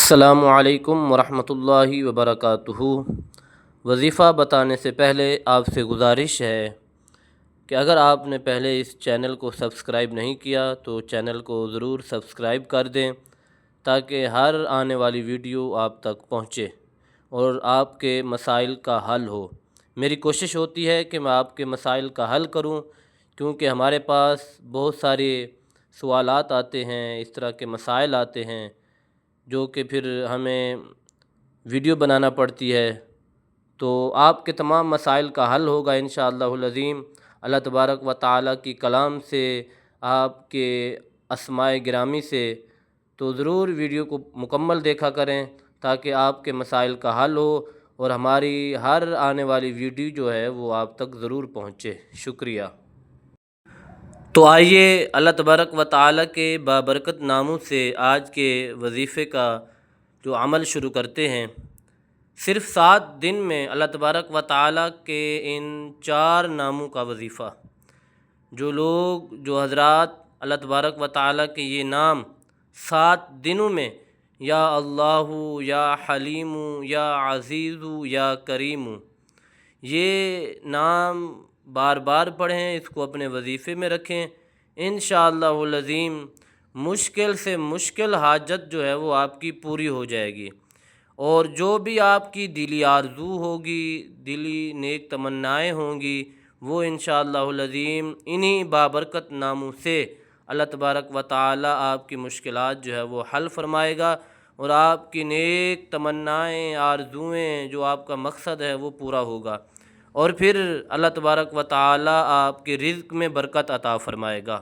السلام علیکم ورحمۃ اللہ وبرکاتہ۔ وظیفہ بتانے سے پہلے آپ سے گزارش ہے کہ اگر آپ نے پہلے اس چینل کو سبسکرائب نہیں کیا تو چینل کو ضرور سبسکرائب کر دیں تاکہ ہر آنے والی ویڈیو آپ تک پہنچے اور آپ کے مسائل کا حل ہو۔ میری کوشش ہوتی ہے کہ میں آپ کے مسائل کا حل کروں، کیونکہ ہمارے پاس بہت سارے سوالات آتے ہیں، اس طرح کے مسائل آتے ہیں جو کہ پھر ہمیں ویڈیو بنانا پڑتی ہے، تو آپ کے تمام مسائل کا حل ہوگا انشاءاللہ العظیم اللہ تبارک و تعالیٰ کی کلام سے، آپ کے اسماء گرامی سے۔ تو ضرور ویڈیو کو مکمل دیکھا کریں تاکہ آپ کے مسائل کا حل ہو اور ہماری ہر آنے والی ویڈیو جو ہے وہ آپ تک ضرور پہنچے۔ شکریہ۔ تو آئیے اللہ تبارک و تعالیٰ کے بابرکت ناموں سے آج کے وظیفے کا جو عمل شروع کرتے ہیں۔ صرف 7 دن میں اللہ تبارک و تعالیٰ کے ان 4 ناموں کا وظیفہ، جو حضرات اللہ تبارک و تعالیٰ کے یہ نام 7 دنوں میں یا اللہ، یا حلیم، یا عزیز، یا کریم، یہ نام بار بار پڑھیں، اس کو اپنے وظیفے میں رکھیں، انشاءاللہ العظیم مشکل سے مشکل حاجت جو ہے وہ آپ کی پوری ہو جائے گی، اور جو بھی آپ کی دلی آرزو ہوگی، دلی نیک تمنائیں ہوں گی، وہ انشاءاللہ العظیم انہی بابرکت ناموں سے اللہ تبارک و تعالی آپ کی مشکلات جو ہے وہ حل فرمائے گا، اور آپ کی نیک تمنائیں، آرزوئیں، جو آپ کا مقصد ہے وہ پورا ہوگا، اور پھر اللہ تبارک و تعالی آپ کے رزق میں برکت عطا فرمائے گا۔